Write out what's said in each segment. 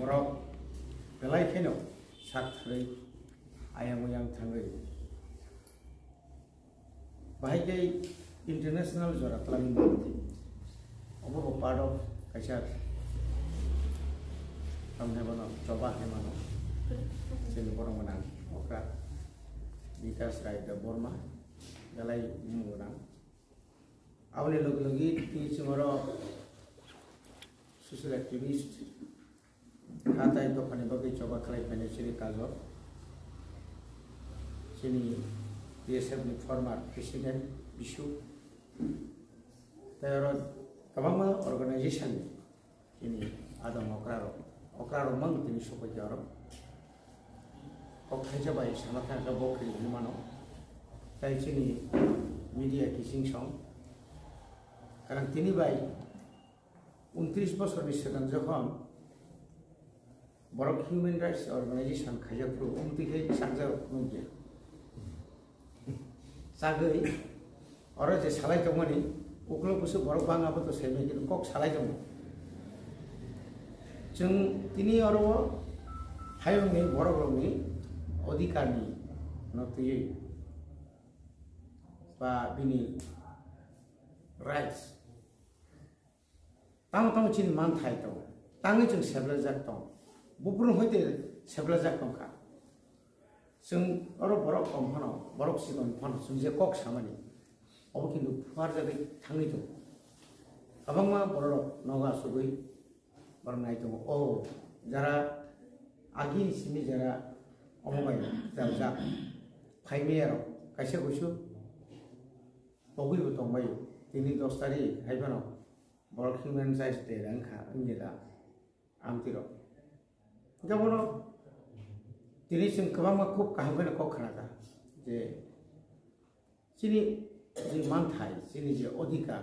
borok belai keno saktri ayam yang tanggai bahaya international jora telah mati obo part of kacar kami mana coba mana sini borong menang okra Vikas Raida Burma belai menang awalnya lagi di cemoro social activist kata itu kan bagi coba kelai financial kazo sini dia sebagai former presiden bisu terus kabama organisation ini ada okraro mang tini suku jaro kok kerja baik sama kan kabok di mana dari sini media kissing song karena tini baik 29 বছর নিশ্চিত যখন বড় human Rights Organization খাইজাপুর উমতিকে সাংজা নুগে সাগৈ অরে যে সালাই দমনি উকলো কুসু বড় বাঙাবো তো সেমে কিন্তু cock সালাই দম जों তিনি অর হায়ংনি বড় বড়নি অধিকারনি নতুই বা বিনি রাইটস तांग चिन मान थाई तो तांगे जों सेबलाजाक दं बुब्रुं होइते सेबलाजाक दंखा जों अरो बरक कम्फानो बरक सिगन फन जों जे कक सामानि अब किन्तु फुवार जागै थांनि दं गोबांमा बरक नगा सुगै बरनाय दं ओ जारा आगि सिमि जारा अमबाय जाजा फाइमेयारो कायसे गयसु बगैबो दंबायो दिनै 10 तारिख हाइबानो Borok human size de rangka enjeda amtiro. Jaboro tini sing kabama kub kahangkan kok khanaka je sini je manthai sini je odika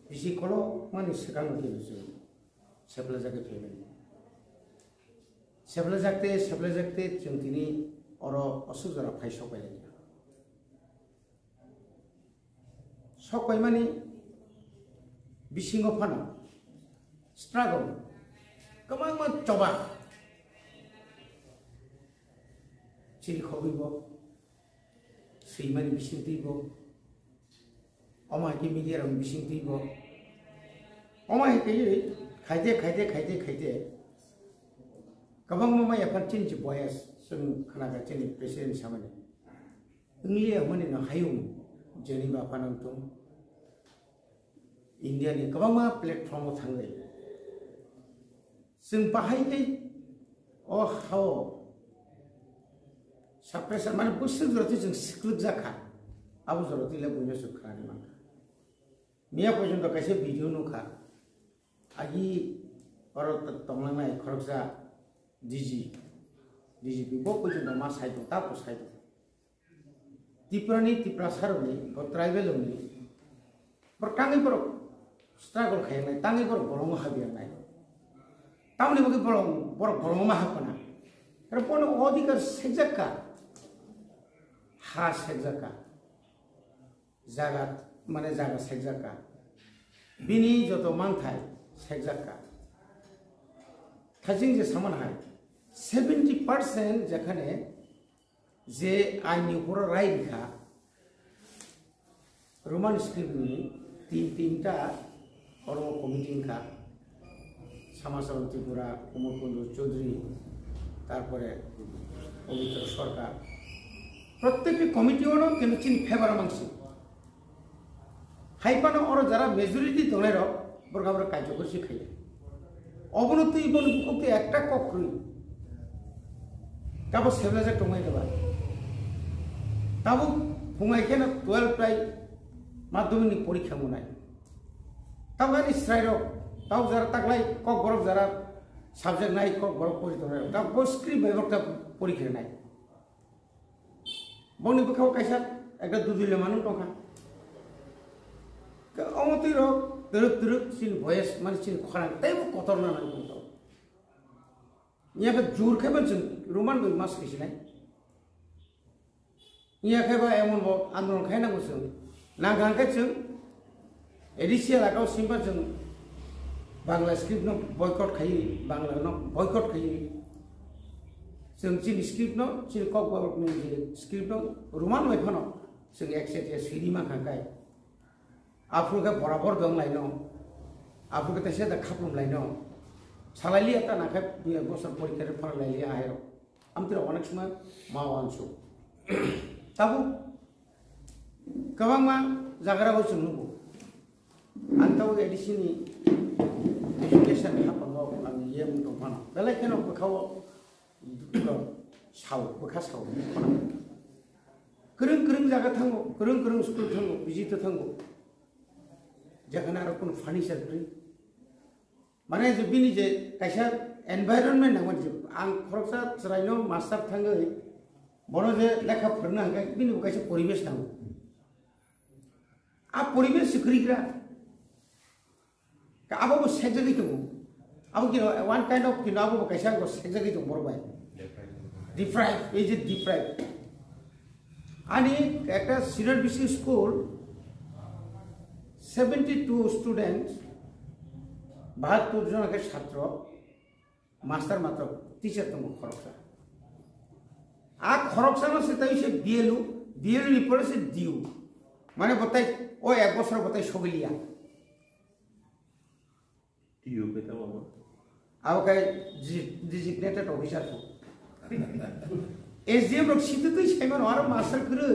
bisi kolo mani sekang ke bisu sebla jake family sebla jakte jeng tini oro osujara phai sokai lagi sokai mani bisingo fano struggle kamang ma coba ciri khobibo seimani bisintibo oma ki media ram bisintibo oma ke khaite kamang ma ya pancin ji boyas sung khana ga chini president samani ingli amani na hayum jeni ba panantum India ni kabama platform thangai जों बाहायकै अ हाव suppressor माने बुस्थु जरति जों सिक्लुक जाखा आबो जरतिले बुझनो सुखानि मान मिया पर्यन्त कायसे video नुखा आगि और तंगलांनाय खरकजा DGP बो पर्यन्त मा साइड तापो साइड तिप्रा सारनि ब ट्राइबेलनि पर टांगै पर स्ट्रगल खायनाय टांगै पर बरम हाबियानाय तामनि बगे बरम मा हापना र पन अधिकार सेजका हा सेजका जागा माने जागा सेजका बिनि जतो मानथाय सेजका थाजिं जे सामान हाय 70% जेखाने जे आइनि पर रायखा रोमान स्क्रिप्टनि तीनटा और कमिटी का समाजसेवा त्रिपुरा कुमार कुंडू चौधरी तारपरे पवित्र सरकार प्रत्येक कमिटी वालों के चिन फेवर मांगसी हाइपानो और जरा मेजॉरिटी दलेर बरगाबर कार्यकर्षि खाय अवनति इबन बुकते एकटा कक्रुई ताबो सेबलाजे टंगाय देबा ताबो फुंगाय केना 12 प्राय माध्यमिक परीक्षा मुनाय ताबगानि स्राइरो ताव जरा ताकलाय कक बरफ जरा सब्जेक्ट नाय कक बरफ परीक्षा ताबो स्क्रिप्ट बेबरता परीक्षा नाय बनि बखाव कायसा एकटा दुदिले मानु टंका अमतिरो दरक सिन भয়েস माने सिन खरां ताइबो कतरना नाय बुंतो याखा जुर खेबा जों रोमान बै मास खिसिनाय याखेबा एमन ब आन्दोलन खायनांगौ जों नागांखाय जों एडिसिया लागाव सिमबा जों बांग्ला स्क्रिप्ट न बयकट खाई बांग्ला न बयकट खाई जों चिन स्क्रिप्ट न चिन कक गभर्नमेंट स्क्रिप्ट न रुमान वाइफान जों एक्सेट सिरि माखाय आफुगा बराबर दं लाइनो आफुगा तसे दा खापलम लाइनो सालाइलि आता नाखाय 2 बोसोर परीक्षा फरायलाइलि आहाय आमतिर अनेक समय मावानसु ताबु गोबां जाग्राखौ जों नुगौ आंताव एडिसिनि एजुकेशन हापाव आं येम दंफान बेलाय केन बखाव साव बखा साव गोरों जागा थांगौ गोरों स्कुल थांगौ बिजित थांगौ जागोन आरो कोन फार्निचार फ्रि माने जे बिनि जे कायसा एनवायरनमेन्ट नांगोन जे आं खरसा रायनो मास्टार थाङै बनो जे लेखा फोरोंनो हांगाय बिनि कायसा परिबेश नांगौ आ परिबेश सिखरिग्रा का आबो सेजगै दङ आबो कि वन काइन्ड अफ कि आबो कायसा को सेजगै दङ बरबाय डिप्राइव इज इट डिप्राइव आणि একটা সিনিয়র বিসি স্কুল 72 স্টুডেন্টস 72 জনকে ছাত্র মাস্টার মাত্র টিচার তম খরচা आ খরচানো সে তাই সে বিএলু নি পরে সে ডিউ মানে বতাই ও এক বছর বতাই সগলিয়া ডিউ পেতা বাবা আও কাই ডিজিগনেটেড অফিসার তো एसडीएम रक सिथे तै साइमान आरो मास्टार खरै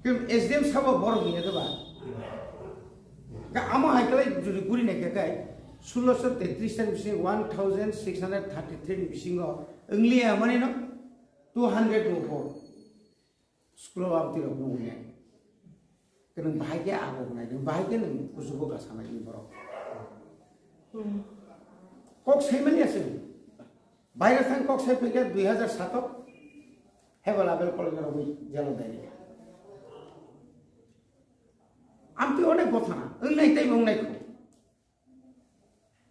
के एसडीएम साबा बर गया दबा का आमा हाइकलाय जुदि गुरि नायखाय 1633 tan बिसिं 1633 नि बिसिं इंलिया माने न 200 नो स्कुल आव तिरो नङा कन भाग्य आबो नाय भाग्य नों कुजुबो गा सानाय नि बर कक साइमानियासो बायरा थां कक साइफैगा 2007 हेबा लाबेल कलेजर बै जेल दायरिया आमति अनेक गथाना ओंनाय टाइम ओंनायखौ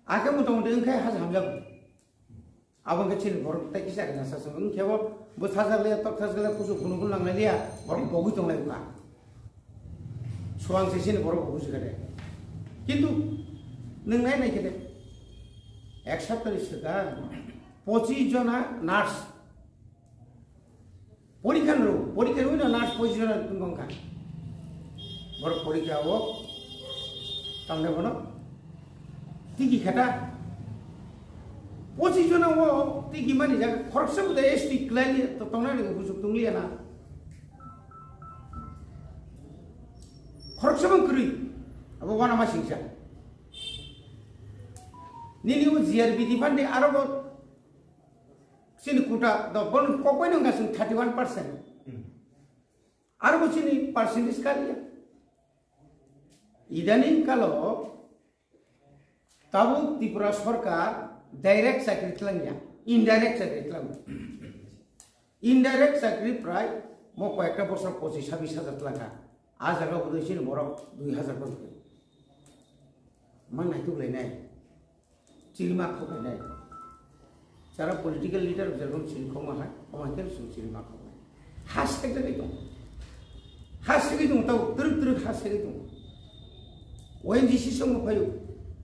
आके मथा ओंखाय हाज हामजाब आबंके चिन बर ताकि जागोन ना सासो ओंखेबो बोथाजाले तकथाजाले कुजु खुनुखुन लांनायलिया बर बगै दंलायबा सुवांसे चिन बर बुजिगदे किन्तु नों नायनायखेदे एक सप्ताहनि सिगां 25 जना नार्स परीक्षा उनाव नार्स 25 जना दंखा बर परीक्षाव तांने बनो टिकी खेटा 25 जना वो टिकी मानि जा खरसा बुदा एसटी क्लाइली तो तंनाय ने बुजुक तुंगलिया ना खरसा बंकरी अब वाना मा सिंसा निनिउ GRB दिफानदे आरोबो sini kuta do bon kokoi nang gasung 31%. Arbo sini percentage kali ya. Idanin kalau tabu Tripura Sarkar direct sakri telangnya, indirect sakri telang. Indirect sakri pray mau kaya bosor posisi 26,000 telangka. Aja kalau butuh sini borok 2,000 bosor. Mana itu lainnya? Cilma kau lainnya. Cara political leader jargon silko mahai pemakai suci makro hashtag itu tahu terus hashtag itu ONGC semua payu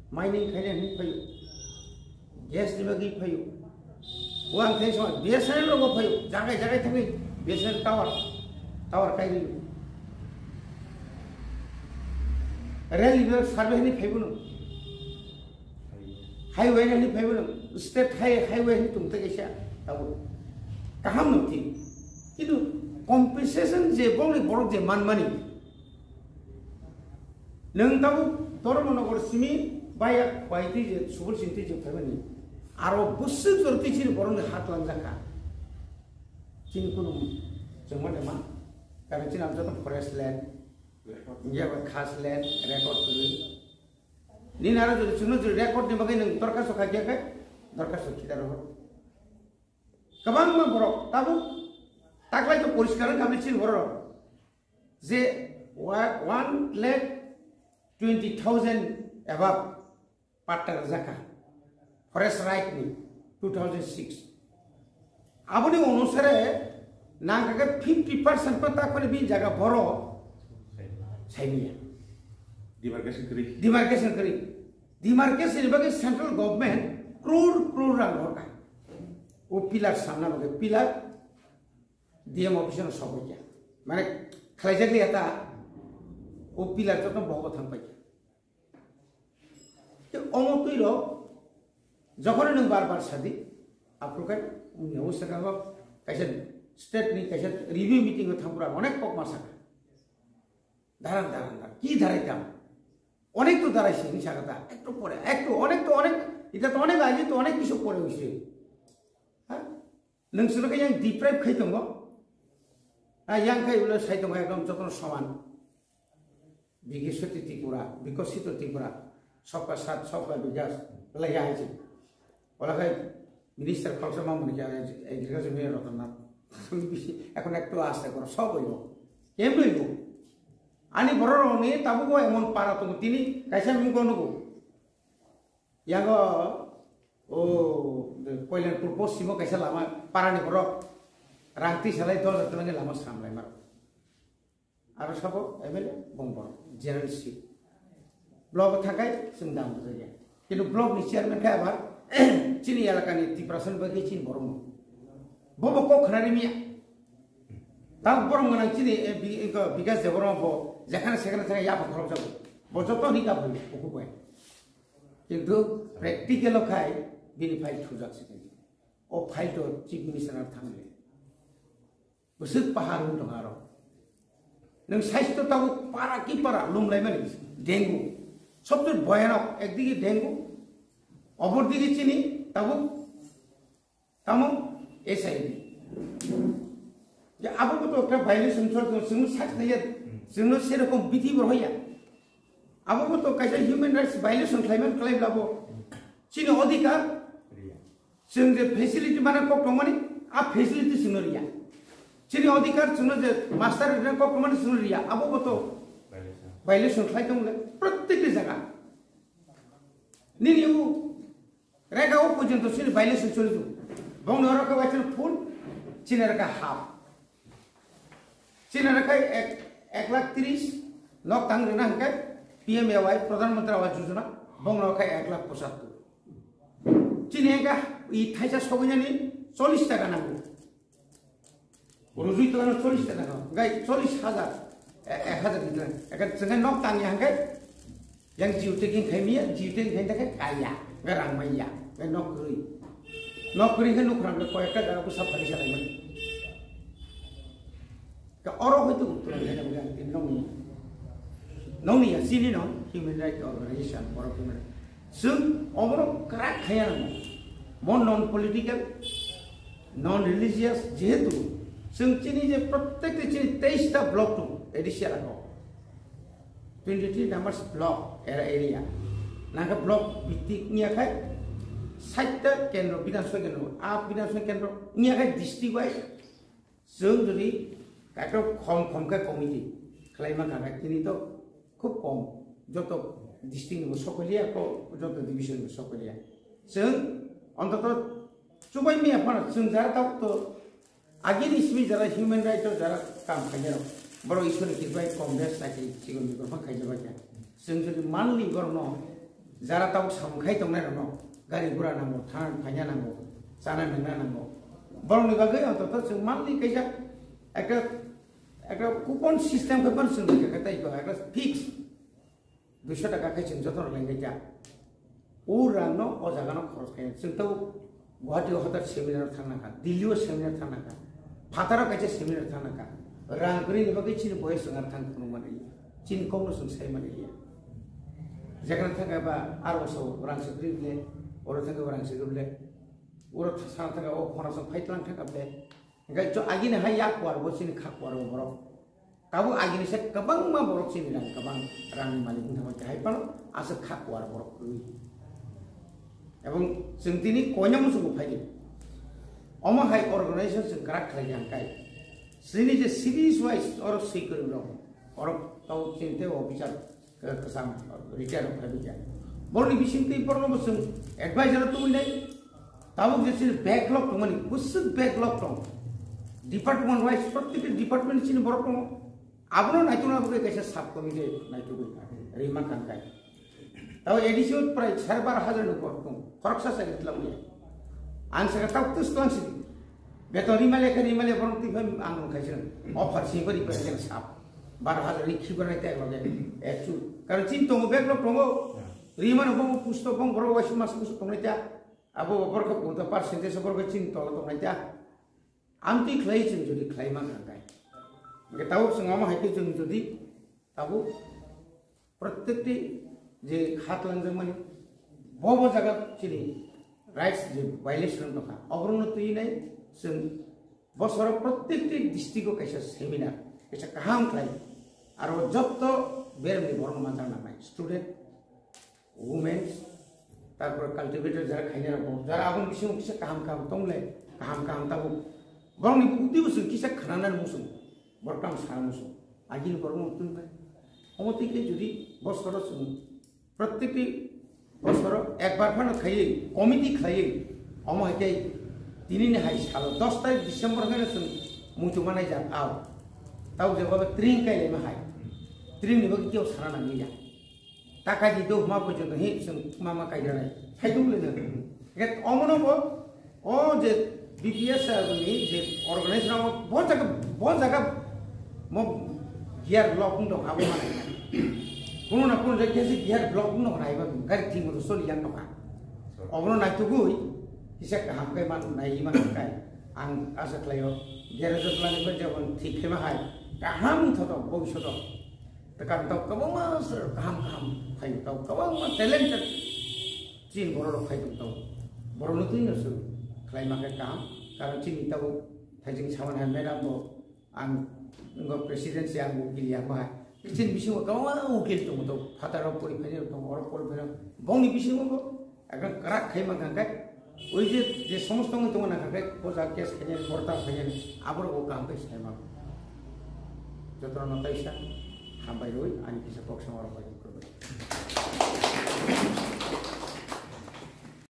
mining kaya ni payu gas dibagi payu uang kaya semua biasa logo payu jaga tapi biasa tower kaya ni railway survey ni payu no highway ni payu no state highway ni तुम तक ऐसा ताऊ कहाँ naughty किंतु compensation जे बोले बोलो जे मान मानी नंग ताऊ तोर मनोगर सिमी बाया बायती जे सुबुल सिंती जे फैमिली आरो बुस्स जरती चिर बोलो ने हाथ लग जाका चिन कुनु जमने मा कारण चिन आमचा तो फॉरेस्ट लैंड ये खास लैंड रेकॉर्ड करी नी नारा जो सुनो जो रेकॉर्ड ने बगे नंग तोर का सोखा क्या के दरखास्त kita roh. Kabang mah borok, tabu. Tak lagi tu poliskan kami ciri borok. Ze 1,20,000 above partner zaka. Forest right ni 2006. Abu ni onusare nang kaget 50% pun tak boleh bin jaga borok. Saya ni. Demarcation keri. Demarcation बगे central government crore रां हरका वो पिलार सामना बगे पिलार DM office में सब गया माने खालायजाकली आता वो पिलार तो बहुत थांबाय तो अमतुइलो जखन नों बार सादी आप्रुकाय उन्याव सकाबो कैसे स्टेट नि कैसे रिव्यू मीटिंग में थांपुरा अनेक पक मासा दारान की दारायताम अनेक तो दारायसे नि सागाता एकटु परे एकटु अनेक तो अनेक इटा तो अनेक आजि तो अनेक किसु परे हइसे हा नोंसोरखौ yang deprive खाइ दङ yang खाइ उले साइ दङ एकदम जतन समान विकसित त्रिपुरा सबका साथ सबका विकास लगा है ওলাকাই মিনিস্টার কালচার মামুনি কে এগ্রিকালচার মিনিস্টার রতননাথ তুমি বেশি এখন একটু আস্তে করো সব হইব কেম হইব আনি বড় রনি তাবুকো এমন পারা তুমি তিনি কাইসা মুকো নগো ইয়াঙ্গ ও কল্যাণপুর পশ্চিম কাইসা লামা পারানি বড় রাংতি সালাই দল রতনগে লামা সামলাই মার আর সব এমএলএ বংবর জেনারেল সি ব্লক থাকায় जों दाम जाया কিন্তু ব্লক नि চেয়ারম্যান কা আবার চিনি এলাকানি 30% বাকি চিন বরং বব ক খনারি মিয়া তা বরং না চিনি বিকাশ দে বরং ব যেখানে সেখানে থেকে ইয়া খরচ যাব বজত নিকা বই ওকু কয় কিন্তু প্র্যাকটিক্যাল খাই বিনি ফাইল থুজাকছে ও ফাইল তো চিফ মিনিস্টার থামলে বসুত পাহাড় দङ आरो नों स्वास्थ्य ताबो पारा की पारा लुमलाय माने डेंगू सबसे भयानक एकदिके डेंगू অপরদিকে চিনি তাবো তামো এসআইডি যে আবো তো একটা ভাইলেশন চলতো जों সাকনাया जोंनो সেরকম বিধি বরহয়া আবো তো কাইসা হিউম্যান রাইটস ভাইলেশন ক্লাইমब्लाबो চিনি অধিকার जों যে ফেসিলিটি মানে কক্টমানি আ ফেসিলিটি সিনরিয়া চিনি অধিকার जोंनो যে মাস্টার রে কক্টমানি সিনরিয়া আবো তো ভাইলেশন ক্লাইমले প্রত্যেকটি জায়গা নিনিউ रेगा वो पर्यंत सिनि भाइलेशन चलिदो बंग नरका बाइचन फुल चिनारका हाफ चिनारका 1,30,000 नक तांग्रेना हंके पीएमएवाई प्रधानमंत्री आवास योजना बंग नरका 1,75,000 चिनेगा इ थाइसा सगैनानि 40 टाका नांगौ रुजुइ तो 40 टाका गाय 40,000 1,000 दिला एका जोंगा नक तांनि हंके yang jiutekin khaimia jiutekin khain take kaya ngarang maya nokri kan nukrang ke koyaka dalam pusat hari salaiman ke orang itu utuh ada bukan noni ya sini non human rights organization orang human sung orang kerak khayang mon non political non religious jehetu sung chini je प्रत्येक chini 23 ta block tu edisial ako 23 numbers block area naga block bitik nya khai साइटा केंद्र विधानसभा केंद्र आप विधानसभा केंद्र nya khai district wise जों जदि काटो खम का कमिटी खालायमा थाखाय तिनि तो खूब कम जत डिस्ट्रिक्ट नि सकलिया को जत डिविजन नि सकलिया जों अंतत चुबाय मिया फाना जों जारा तो आगे इसमें जरा ह्यूमन राइट जरा काम खायनो बरो इसोर किबाय कॉन्ग्रेस साइकिल सिगन बिफा खायजोबा क्या जों जदि मानलि गरनो जरा ताव सामखाय दंनाय रनो गारि गुरा नांगौ थान फायना नांगौ जाना लोंना नांगौ बरनि बागै अंतत जों मानलि कैसा একটা কুপন সিস্টেম কে বনছেন কে তাই কো একটা ফিক্স 200 টাকা খাইছেন যত লেঙ্গাইটা ও রানো ও জাগানো খরচ খাই जों তো গুয়াহাটি হতার সেমিনার থানাকা দিল্লিও সেমিনার থানাকা ফাতারা কাছে সেমিনার থানাকা রাংকরি নিবাগै চিনি বয়স संगार थां কোনো মানে চিন কমনো जों সাই মানে যেখানে থাকাবা আরো সব রাংসগ্রি বলে ওরা থাকা রাংসগ্রি বলে ওরা সারা থাকা ও ফরাসং ফাইটলাং থাকাবে enggak cok agini hayak war bosin khak war borok kabu agini se kabang ma borok sini dan kabang rang malik thama chai pano asa khak war borok lui ebong जों tini konyam sugu phai oma hai organization जों karak khai yang kai sini je series wise or secret ro or tau chinte officer kesam retire phai bija borni bisinti porno bosung advisor tu nai tabu je backlog tu mani busuk backlog tu department wise प्रत्येक department चिनि बरकम आबनो नायतुना बगे कैसे साब committee नायतुबो रिमा कानकाय tahu edisi pray 12,000 upor tung koroksa saya ketelamu ya angsa tahu tuh setelah sih betul rimale borong tiba anggung kajian offer sih beri persen sap 12,000 riki berai teh lagi eksu karena cinta mau bek lo promo riman mau pusto pong borong wasi masuk pusto pong aja abu borong ke puto persentase borong ke cinta lo pong aja anti klay cing jadi klay mana kai kita tahu semua itu cing jadi tahu प्रत्येक जे हाथ लंजंग माने बहुत जगह चिनी rights जे violation नखा अग्रनो तुई नै जों बसर प्रत्येक डिस्ट्रिक्ट को कैसे सेमिनार कैसे काम खाय आरो जत्त बेरनि बरम मा जाना नाय स्टूडेंट वुमेन्स तारपर कल्टिवेटर जरा खाइने रखो जरा आबुन बिसिम किसे काम तंगले काम ताबु बरनि बुद्धि बुसु किसे खानाना मुसु बरकाम सा मुसु आगिल बरम तुई অমতিকে যদি বছর প্রত্যেকটি বছর একবার ফানো খাইয়ে কমিটি খাইয়ে অমহাইকে দিনই হাই সাল 10 তারিখ ডিসেম্বর হলে जों মুতু মানাই যা আও তাও যেভাবে ট্রিং কাইলে মা হাই ট্রিং নিবো কিও সারা না গিয়া টাকা দি দো মা পর্যন্ত হে जों মামা কাইরা নাই খাইদুলে না এত অমনব ও যে বিপিএস नि যে অর্গানাইজেশন বহুত জায়গা মো गियार ब्लॉक दं आबो माने কোনো না কোনো জায়গায় যে गियार ब्लॉक दं नायबा गारि थिं मतो सलियान दं अबनो नायतुगुइ हिसाब हामकाय मान नायि मान काय आं आसा खालायो गियार जतलानि बे जबन थिखेमा हाय गाहाम थद भविष्यत तकान त कबं मासर गाहाम फाइ त कबं मा टेलेंटेड चिन बरो फाइ त बरो तुइ नसु खालायमाके काम कारण चिनि तबो थाइजिं सावन हाय मेडाम आं nggak presiden siang ukil yang mah izin bisa kawan ukil tu untuk fatara puri fajar tu orang puri fajar bang ni bisa nggak akan kerak kayak mana kan uji je समस्त orang tu mana kan posa kes kayaknya portal kayaknya abur gua kampai saya mah jodoh nonton isa sampai doi ani bisa kok sama orang